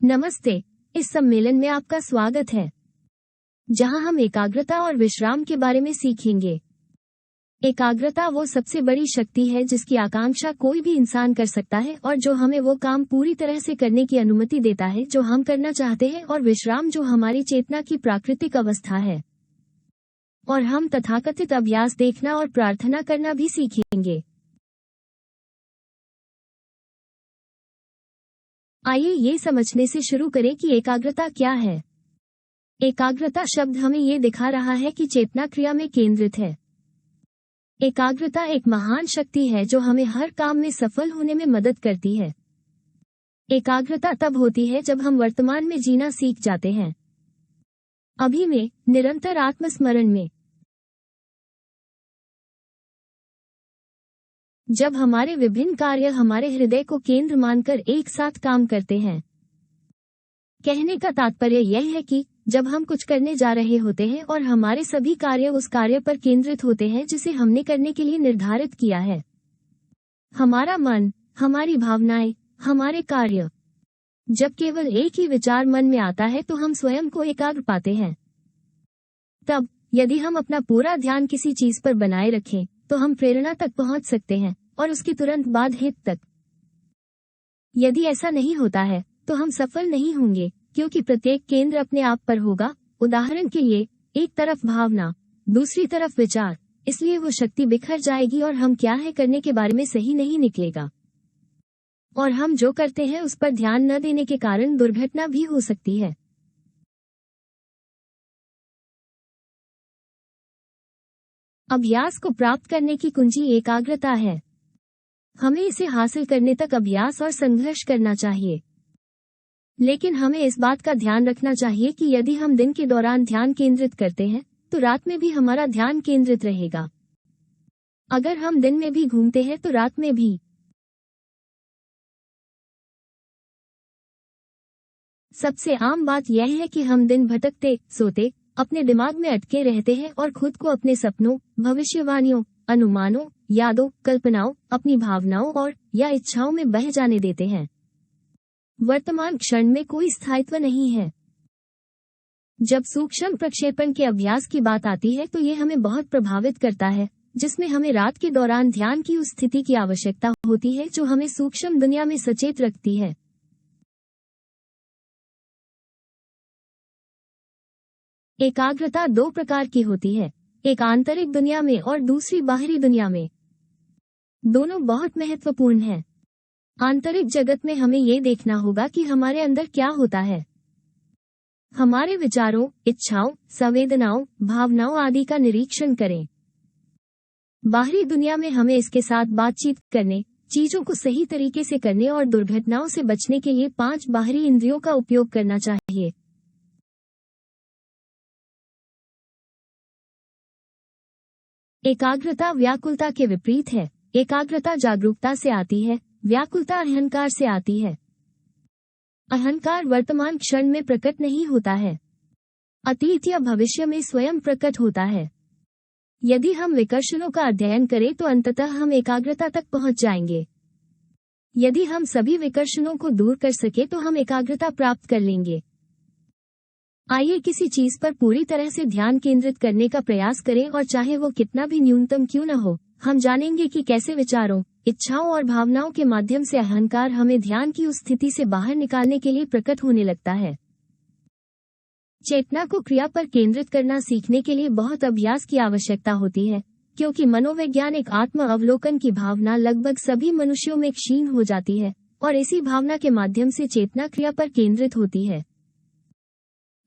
नमस्ते। इस सम्मेलन में आपका स्वागत है, जहां हम एकाग्रता और विश्राम के बारे में सीखेंगे। एकाग्रता वो सबसे बड़ी शक्ति है जिसकी आकांक्षा कोई भी इंसान कर सकता है और जो हमें वो काम पूरी तरह से करने की अनुमति देता है जो हम करना चाहते हैं, और विश्राम जो हमारी चेतना की प्राकृतिक अवस्था है। और हम तथाकथित अभ्यास देखना और प्रार्थना करना भी सीखेंगे। आइए ये समझने से शुरू करें कि एकाग्रता क्या है। एकाग्रता शब्द हमें ये दिखा रहा है कि चेतना क्रिया में केंद्रित है। एकाग्रता एक महान शक्ति है जो हमें हर काम में सफल होने में मदद करती है। एकाग्रता तब होती है जब हम वर्तमान में जीना सीख जाते हैं, अभी में, निरंतर आत्मस्मरण में। जब हमारे विभिन्न कार्य हमारे हृदय को केंद्र मानकर एक साथ काम करते हैं। कहने का तात्पर्य यह है कि जब हम कुछ करने जा रहे होते हैं और हमारे सभी कार्य उस कार्य पर केंद्रित होते हैं जिसे हमने करने के लिए निर्धारित किया है। हमारा मन, हमारी भावनाएं, हमारे कार्य। जब केवल एक ही विचार मन में आता है तो हम स्वयं को एकाग्र पाते हैं। तब यदि हम अपना पूरा ध्यान किसी चीज पर बनाए रखें तो हम प्रेरणा तक पहुंच सकते हैं और उसके तुरंत बाद हित तक। यदि ऐसा नहीं होता है तो हम सफल नहीं होंगे, क्योंकि प्रत्येक केंद्र अपने आप पर होगा। उदाहरण के लिए, एक तरफ भावना, दूसरी तरफ विचार, इसलिए वो शक्ति बिखर जाएगी और हम क्या है करने के बारे में सही नहीं निकलेगा। और हम जो करते हैं उस पर ध्यान न देने के कारण दुर्घटना भी हो सकती है। अभ्यास को प्राप्त करने की कुंजी एकाग्रता है। हमें इसे हासिल करने तक अभ्यास और संघर्ष करना चाहिए। लेकिन हमें इस बात का ध्यान रखना चाहिए कि यदि हम दिन के दौरान ध्यान केंद्रित करते हैं तो रात में भी हमारा ध्यान केंद्रित रहेगा। अगर हम दिन में भी घूमते हैं तो रात में भी। सबसे आम बात यह है कि हम दिन भटकते, सोते, अपने दिमाग में अटके रहते हैं और खुद को अपने सपनों, भविष्यवाणियों, अनुमानों, यादों, कल्पनाओं, अपनी भावनाओं और या इच्छाओं में बह जाने देते हैं। वर्तमान क्षण में कोई स्थायित्व नहीं है। जब सूक्ष्म प्रक्षेपण के अभ्यास की बात आती है तो ये हमें बहुत प्रभावित करता है, जिसमें हमें रात के दौरान ध्यान की उस स्थिति की आवश्यकता होती है जो हमें सूक्ष्म दुनिया में सचेत रखती है। एकाग्रता दो प्रकार की होती है, एक आंतरिक दुनिया में और दूसरी बाहरी दुनिया में। दोनों बहुत महत्वपूर्ण हैं। आंतरिक जगत में हमें ये देखना होगा कि हमारे अंदर क्या होता है। हमारे विचारों, इच्छाओं, संवेदनाओं, भावनाओं आदि का निरीक्षण करें। बाहरी दुनिया में हमें इसके साथ बातचीत करने, चीजों को सही तरीके से करने और दुर्घटनाओं से बचने के लिए 5 बाहरी इंद्रियों का उपयोग करना चाहिए। एकाग्रता व्याकुलता के विपरीत है। एकाग्रता जागरूकता से आती है, व्याकुलता अहंकार से आती है। अहंकार वर्तमान क्षण में प्रकट नहीं होता है, अतीत या भविष्य में स्वयं प्रकट होता है। यदि हम विकर्षणों का अध्ययन करें तो अंततः हम एकाग्रता तक पहुंच जाएंगे। यदि हम सभी विकर्षणों को दूर कर सके तो हम एकाग्रता प्राप्त कर लेंगे। आइए किसी चीज पर पूरी तरह से ध्यान केंद्रित करने का प्रयास करें, और चाहे वो कितना भी न्यूनतम क्यों न हो, हम जानेंगे कि कैसे विचारों, इच्छाओं और भावनाओं के माध्यम से अहंकार हमें ध्यान की उस स्थिति से बाहर निकालने के लिए प्रकट होने लगता है। चेतना को क्रिया पर केंद्रित करना सीखने के लिए बहुत अभ्यास की आवश्यकता होती है, क्योंकि मनोवैज्ञानिक आत्म अवलोकन की भावना लगभग सभी मनुष्यों में क्षीण हो जाती है और इसी भावना के माध्यम से चेतना क्रिया पर केंद्रित होती है।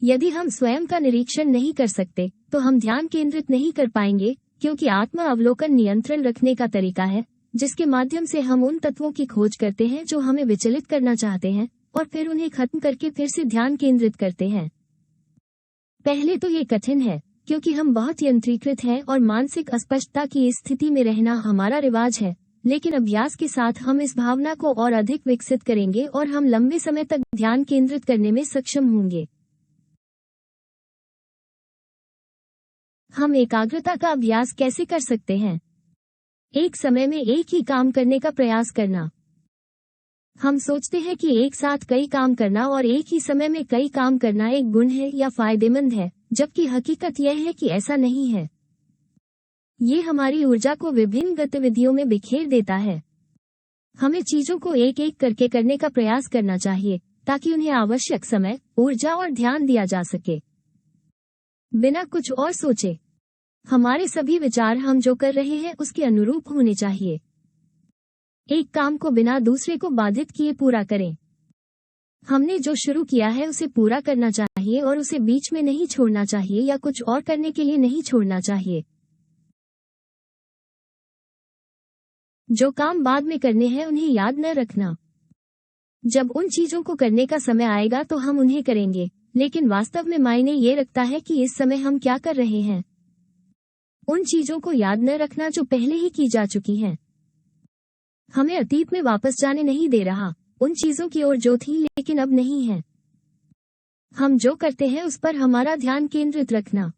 यदि हम स्वयं का निरीक्षण नहीं कर सकते तो हम ध्यान केंद्रित नहीं कर पाएंगे, क्योंकि आत्म अवलोकन नियंत्रण रखने का तरीका है जिसके माध्यम से हम उन तत्वों की खोज करते हैं जो हमें विचलित करना चाहते हैं और फिर उन्हें खत्म करके फिर से ध्यान केंद्रित करते हैं। पहले तो ये कठिन है, क्योंकि हम बहुत यंत्रीकृत हैं और मानसिक अस्पष्टता की इस स्थिति में रहना हमारा रिवाज है। लेकिन अभ्यास के साथ हम इस भावना को और अधिक विकसित करेंगे और हम लंबे समय तक ध्यान केंद्रित करने में सक्षम होंगे। हम एकाग्रता का अभ्यास कैसे कर सकते हैं? एक समय में एक ही काम करने का प्रयास करना। हम सोचते हैं कि एक साथ कई काम करना और एक ही समय में कई काम करना एक गुण है या फायदेमंद है, जबकि हकीकत यह है कि ऐसा नहीं है। ये हमारी ऊर्जा को विभिन्न गतिविधियों में बिखेर देता है। हमें चीजों को एक एक करके करने का प्रयास करना चाहिए ताकि उन्हें आवश्यक समय, ऊर्जा और ध्यान दिया जा सके, बिना कुछ और सोचे। हमारे सभी विचार हम जो कर रहे हैं उसके अनुरूप होने चाहिए। एक काम को बिना दूसरे को बाधित किए पूरा करें। हमने जो शुरू किया है उसे पूरा करना चाहिए और उसे बीच में नहीं छोड़ना चाहिए या कुछ और करने के लिए नहीं छोड़ना चाहिए। जो काम बाद में करने हैं उन्हें याद न रखना। जब उन चीजों को करने का समय आएगा तो हम उन्हें करेंगे, लेकिन वास्तव में मायने ये रखता है कि इस समय हम क्या कर रहे हैं। उन चीजों को याद न रखना जो पहले ही की जा चुकी हैं हमें अतीत में वापस जाने नहीं दे रहा, उन चीजों की ओर जो थी लेकिन अब नहीं है। हम जो करते हैं उस पर हमारा ध्यान केंद्रित रखना।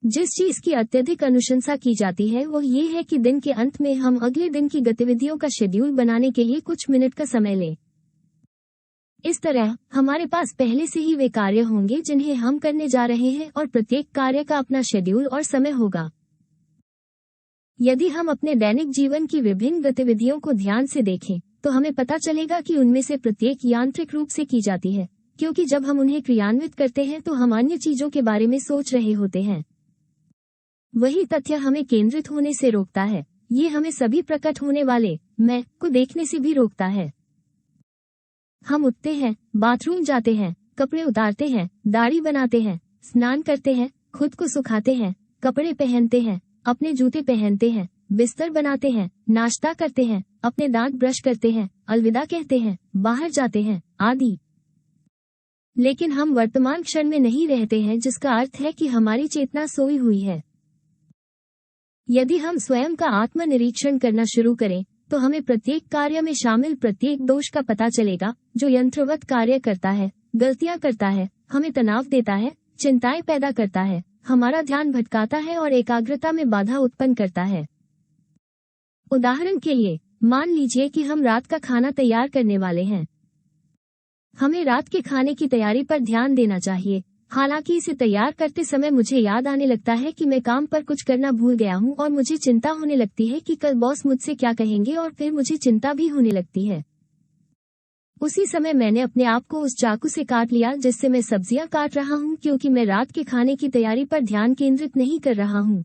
जिस चीज की अत्यधिक अनुशंसा की जाती है वो ये है कि दिन के अंत में हम अगले दिन की गतिविधियों का शेड्यूल बनाने के लिए कुछ मिनट का समय लें। इस तरह हमारे पास पहले से ही वे कार्य होंगे जिन्हें हम करने जा रहे हैं और प्रत्येक कार्य का अपना शेड्यूल और समय होगा। यदि हम अपने दैनिक जीवन की विभिन्न गतिविधियों को ध्यान से देखें तो हमें पता चलेगा कि उनमें से प्रत्येक यांत्रिक रूप से की जाती है, क्योंकि जब हम उन्हें क्रियान्वित करते हैं तो हम अन्य चीजों के बारे में सोच रहे होते हैं। वही तथ्य हमें केंद्रित होने से रोकता है। ये हमें सभी प्रकट होने वाले मैं को देखने से भी रोकता है। हम उठते हैं, बाथरूम जाते हैं, कपड़े उतारते हैं, दाढ़ी बनाते हैं, स्नान करते हैं, खुद को सुखाते हैं, कपड़े पहनते हैं, अपने जूते पहनते हैं, बिस्तर बनाते हैं, नाश्ता करते हैं, अपने दांत ब्रश करते हैं, अलविदा कहते हैं, बाहर जाते हैं, आदि। लेकिन हम वर्तमान क्षण में नहीं रहते हैं, जिसका अर्थ है कि हमारी चेतना सोई हुई है। यदि हम स्वयं का आत्मनिरीक्षण करना शुरू करें तो हमें प्रत्येक कार्य में शामिल प्रत्येक दोष का पता चलेगा जो यंत्रवत कार्य करता है, गलतियां करता है, हमें तनाव देता है, चिंताएं पैदा करता है, हमारा ध्यान भटकाता है और एकाग्रता में बाधा उत्पन्न करता है। उदाहरण के लिए, मान लीजिए कि हम रात का खाना तैयार करने वाले हैं। हमें रात के खाने की तैयारी पर ध्यान देना चाहिए। हालांकि इसे तैयार करते समय मुझे याद आने लगता है कि मैं काम पर कुछ करना भूल गया हूं और मुझे चिंता होने लगती है कि कल बॉस मुझसे क्या कहेंगे और फिर मुझे चिंता भी होने लगती है। उसी समय मैंने अपने आप को उस चाकू से काट लिया जिससे मैं सब्जियां काट रहा हूं, क्योंकि मैं रात के खाने की तैयारी पर ध्यान केंद्रित नहीं कर रहा हूं।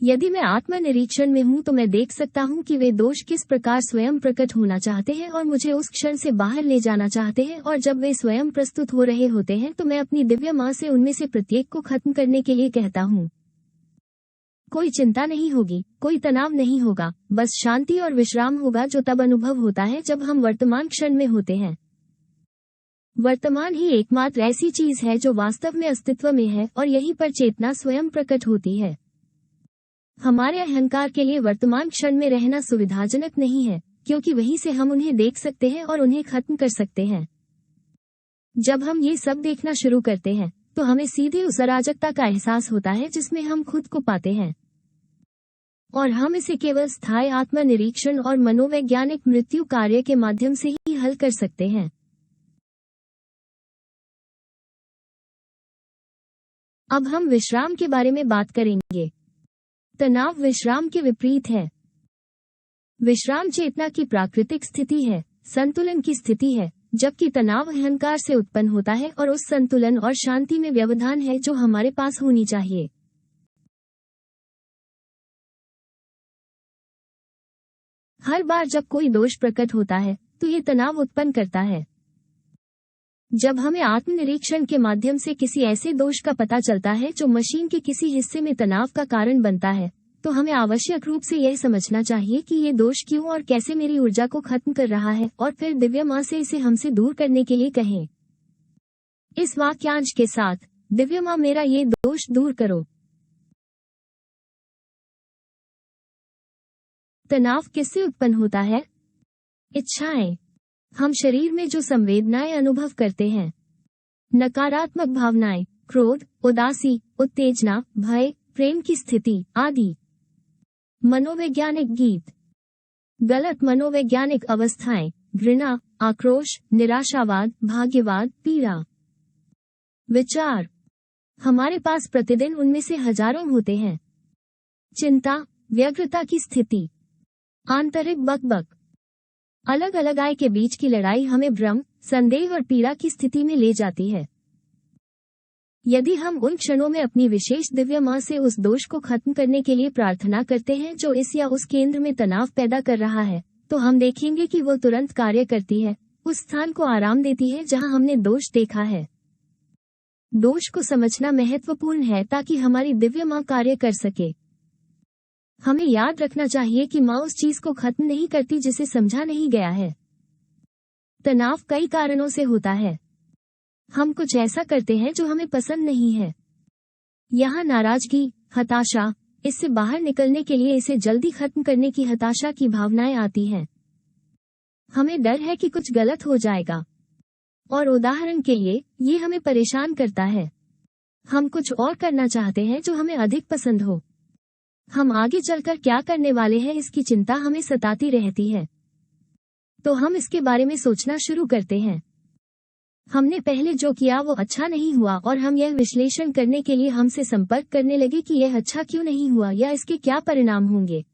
यदि मैं आत्मनिरीक्षण में हूं तो मैं देख सकता हूं कि वे दोष किस प्रकार स्वयं प्रकट होना चाहते हैं और मुझे उस क्षण से बाहर ले जाना चाहते हैं, और जब वे स्वयं प्रस्तुत हो रहे होते हैं तो मैं अपनी दिव्य मां से उनमें से प्रत्येक को खत्म करने के लिए कहता हूं। कोई चिंता नहीं होगी, कोई तनाव नहीं होगा, बस शांति और विश्राम होगा, जो तब अनुभव होता है जब हम वर्तमान क्षण में होते हैं। वर्तमान ही एकमात्र ऐसी चीज है जो वास्तव में अस्तित्व में है और यहीं पर चेतना स्वयं प्रकट होती है। हमारे अहंकार के लिए वर्तमान क्षण में रहना सुविधाजनक नहीं है, क्योंकि वहीं से हम उन्हें देख सकते हैं और उन्हें खत्म कर सकते हैं। जब हम ये सब देखना शुरू करते हैं तो हमें सीधे उस अराजकता का एहसास होता है जिसमें हम खुद को पाते हैं, और हम इसे केवल स्थायी आत्मनिरीक्षण और मनोवैज्ञानिक मृत्यु कार्य के माध्यम से ही हल कर सकते हैं। अब हम विश्राम के बारे में बात करेंगे। तनाव विश्राम के विपरीत है। विश्राम चेतना की प्राकृतिक स्थिति है, संतुलन की स्थिति है, जबकि तनाव अहंकार से उत्पन्न होता है और उस संतुलन और शांति में व्यवधान है जो हमारे पास होनी चाहिए। हर बार जब कोई दोष प्रकट होता है तो ये तनाव उत्पन्न करता है। जब हमें आत्मनिरीक्षण के माध्यम से किसी ऐसे दोष का पता चलता है जो मशीन के किसी हिस्से में तनाव का कारण बनता है, तो हमें आवश्यक रूप से यह समझना चाहिए कि ये दोष क्यों और कैसे मेरी ऊर्जा को खत्म कर रहा है, और फिर दिव्य मां से इसे हमसे दूर करने के लिए कहें। इस वाक्यांश के साथ, दिव्य मां मेरा ये दोष दूर करो। तनाव किससे उत्पन्न होता है? इच्छाएं। हम शरीर में जो संवेदनाएं अनुभव करते हैं, नकारात्मक भावनाएं, क्रोध, उदासी, उत्तेजना, भय, प्रेम की स्थिति आदि। मनोवैज्ञानिक गीत। गलत मनोवैज्ञानिक अवस्थाएं, घृणा, आक्रोश, निराशावाद, भाग्यवाद, पीड़ा। विचार, हमारे पास प्रतिदिन उनमें से हजारों होते हैं। चिंता, व्यग्रता की स्थिति, आंतरिक बकबक। अलग अलग आय के बीच की लड़ाई हमें भ्रम, संदेह और पीड़ा की स्थिति में ले जाती है। यदि हम उन क्षणों में अपनी विशेष दिव्य मां से उस दोष को खत्म करने के लिए प्रार्थना करते हैं जो इस या उस केंद्र में तनाव पैदा कर रहा है, तो हम देखेंगे कि वो तुरंत कार्य करती है, उस स्थान को आराम देती है जहां हमने दोष देखा है। दोष को समझना महत्वपूर्ण है ताकि हमारी दिव्य मां कार्य कर सके। हमें याद रखना चाहिए कि मां उस चीज को खत्म नहीं करती जिसे समझा नहीं गया है। तनाव कई कारणों से होता है। हम कुछ ऐसा करते हैं जो हमें पसंद नहीं है। यहाँ नाराजगी, हताशा, इससे बाहर निकलने के लिए इसे जल्दी खत्म करने की हताशा की भावनाएं आती हैं। हमें डर है कि कुछ गलत हो जाएगा, और उदाहरण के लिए ये हमें परेशान करता है। हम कुछ और करना चाहते हैं जो हमें अधिक पसंद हो। हम आगे चलकर क्या करने वाले हैं इसकी चिंता हमें सताती रहती है, तो हम इसके बारे में सोचना शुरू करते हैं। हमने पहले जो किया वो अच्छा नहीं हुआ और हम यह विश्लेषण करने के लिए हमसे संपर्क करने लगे कि यह अच्छा क्यों नहीं हुआ या इसके क्या परिणाम होंगे।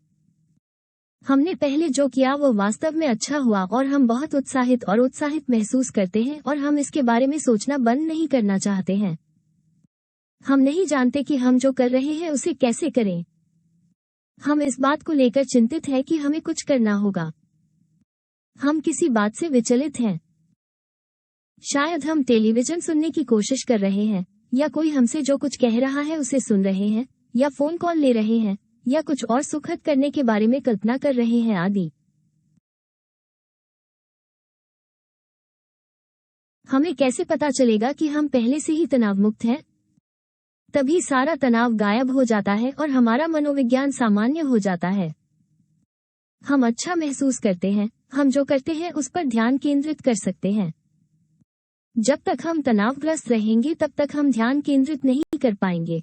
हमने पहले जो किया वो वास्तव में अच्छा हुआ और हम बहुत उत्साहित महसूस करते हैं और हम इसके बारे में सोचना बंद नहीं करना चाहते हैं। हम नहीं जानते कि हम जो कर रहे हैं उसे कैसे करें। हम इस बात को लेकर चिंतित हैं कि हमें कुछ करना होगा। हम किसी बात से विचलित हैं। शायद हम टेलीविजन सुनने की कोशिश कर रहे हैं, या कोई हमसे जो कुछ कह रहा है उसे सुन रहे हैं, या फोन कॉल ले रहे हैं, या कुछ और सुखद करने के बारे में कल्पना कर रहे हैं आदि। हमें कैसे पता चलेगा कि हम पहले से ही तनाव मुक्त हैं? तभी सारा तनाव गायब हो जाता है और हमारा मनोविज्ञान सामान्य हो जाता है। हम अच्छा महसूस करते हैं, हम जो करते हैं उस पर ध्यान केंद्रित कर सकते हैं। जब तक हम तनावग्रस्त रहेंगे तब तक हम ध्यान केंद्रित नहीं कर पाएंगे।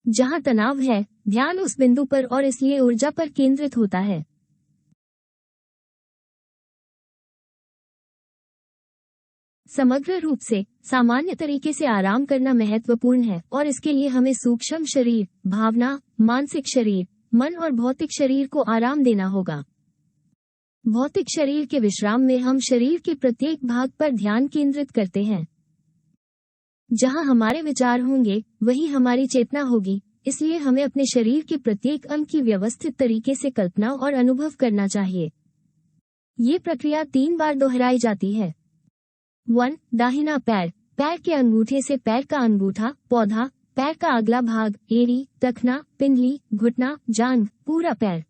जहां तनाव है, ध्यान उस बिंदु पर और इसलिए ऊर्जा पर केंद्रित होता है। समग्र रूप से सामान्य तरीके से आराम करना महत्वपूर्ण है और इसके लिए हमें सूक्ष्म शरीर, भावना, मानसिक शरीर, मन और भौतिक शरीर को आराम देना होगा। भौतिक शरीर के विश्राम में हम शरीर के प्रत्येक भाग पर ध्यान केंद्रित करते हैं। जहां हमारे विचार होंगे वही हमारी चेतना होगी, इसलिए हमें अपने शरीर के प्रत्येक अंग की व्यवस्थित तरीके से कल्पना और अनुभव करना चाहिए। ये प्रक्रिया 3 बार दोहराई जाती है। 1. दाहिना पैर, पैर के अंगूठे से पैर का अंगूठा, पौधा, पैर का अगला भाग, एड़ी, टखना, पिंडली, घुटना, जांघ, पूरा पैर।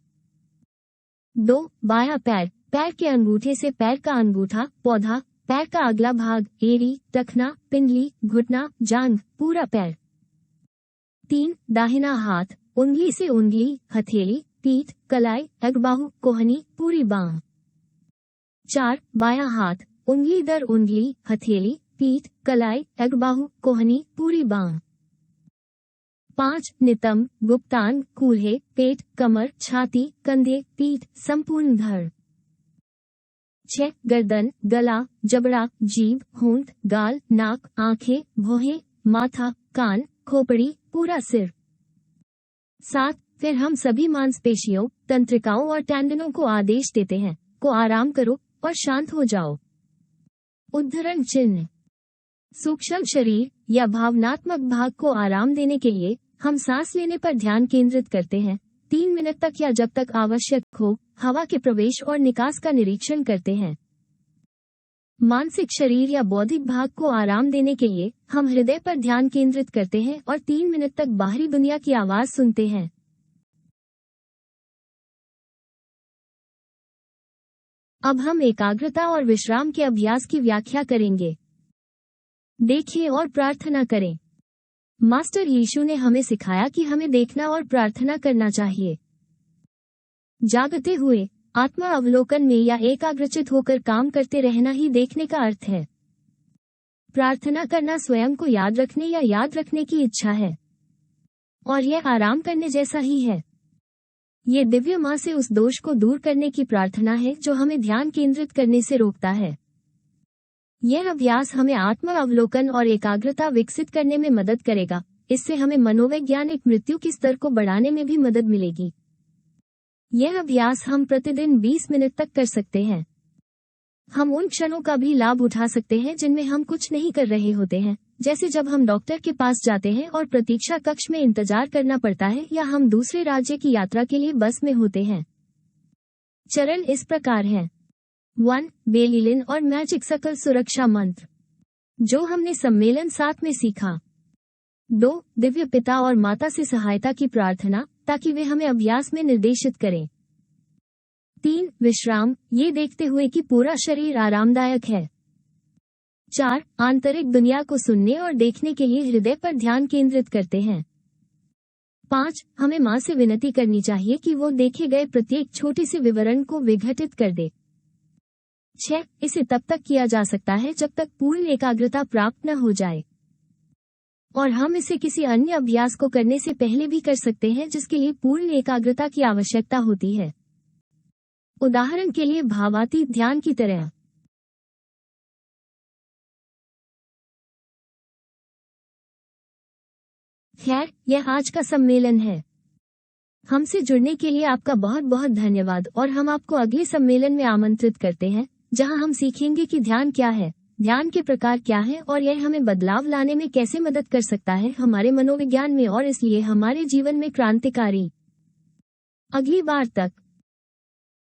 2. बायां पैर, पैर के अंगूठे से पैर का अंगूठा, पौधा, पैर का अगला भाग, एड़ी, टखना, पिंडली, घुटना, जांघ, पूरा पैर। 3. दाहिना हाथ, उंगली से उंगली, हथेली, पीठ, कलाई, अगबाहु, कोहनी, पूरी बांह। 4. बायां हाथ, उंगली दर उंगली, हथेली, पीठ, कलाई, अगबाहु, कोहनी, पूरी बांह। 5. नितंब, गुप्तांग, कूल्हे, पेट, कमर, छाती, कंधे, पीठ, संपूर्ण धड़। 6. गर्दन, गला, जबड़ा, जीभ, होंठ, गाल, नाक, आंखें, भौहें, माथा, कान, खोपड़ी, पूरा सिर। 7. फिर हम सभी मांसपेशियों, तंत्रिकाओं और टेंडनों को आदेश देते हैं, को आराम करो और शांत हो जाओ। उद्धरण चिन्ह। सूक्ष्म शरीर या भावनात्मक भाग को आराम देने के लिए हम सांस लेने पर ध्यान केंद्रित करते हैं। 3 मिनट तक या जब तक आवश्यक हो, हवा के प्रवेश और निकास का निरीक्षण करते हैं। मानसिक शरीर या बौद्धिक भाग को आराम देने के लिए हम हृदय पर ध्यान केंद्रित करते हैं और 3 मिनट तक बाहरी दुनिया की आवाज सुनते हैं। अब हम एकाग्रता और विश्राम के अभ्यास की व्याख्या करेंगे। देखें और प्रार्थना करें। मास्टर यीशु ने हमें सिखाया कि हमें देखना और प्रार्थना करना चाहिए। जागते हुए, आत्मा अवलोकन में या एकाग्रचित होकर काम करते रहना ही देखने का अर्थ है। प्रार्थना करना स्वयं को याद रखने या याद रखने की इच्छा है, और यह आराम करने जैसा ही है। ये दिव्य माँ से उस दोष को दूर करने की प्रार्थना है जो हमें ध्यान केंद्रित करने से रोकता है। यह अभ्यास हमें आत्म अवलोकन और एकाग्रता विकसित करने में मदद करेगा। इससे हमें मनोवैज्ञानिक मृत्यु की स्तर को बढ़ाने में भी मदद मिलेगी। यह अभ्यास हम प्रतिदिन 20 मिनट तक कर सकते हैं। हम उन क्षणों का भी लाभ उठा सकते हैं जिनमें हम कुछ नहीं कर रहे होते हैं, जैसे जब हम डॉक्टर के पास जाते हैं और प्रतीक्षा कक्ष में इंतजार करना पड़ता है, या हम दूसरे राज्य की यात्रा के लिए बस में होते हैं। चरण इस प्रकार हैं। 1. बेलिलिन और मैजिक सकल सुरक्षा मंत्र, जो हमने सम्मेलन 7 में सीखा। 2. दिव्य पिता और माता से सहायता की प्रार्थना, ताकि वे हमें अभ्यास में निर्देशित करें। 3. विश्राम, ये देखते हुए कि पूरा शरीर आरामदायक है। 4. आंतरिक दुनिया को सुनने और देखने के लिए हृदय पर ध्यान केंद्रित करते हैं। 5. हमें माँ से विनती करनी चाहिए कि वो देखे गए प्रत्येक छोटे से विवरण को विघटित कर दे। 6. इसे तब तक किया जा सकता है जब तक पूर्ण एकाग्रता प्राप्त न हो जाए, और हम इसे किसी अन्य अभ्यास को करने से पहले भी कर सकते हैं जिसके लिए पूर्ण एकाग्रता की आवश्यकता होती है। उदाहरण के लिए भावातीत ध्यान की तरह। खैर, यह आज का सम्मेलन है। हमसे जुड़ने के लिए आपका बहुत बहुत धन्यवाद, और हम आपको अगले सम्मेलन में आमंत्रित करते हैं, जहां हम सीखेंगे कि ध्यान क्या है, ध्यान के प्रकार क्या हैं, और यह हमें बदलाव लाने में कैसे मदद कर सकता है हमारे मनोविज्ञान में, और इसलिए हमारे जीवन में क्रांतिकारी। अगली बार तक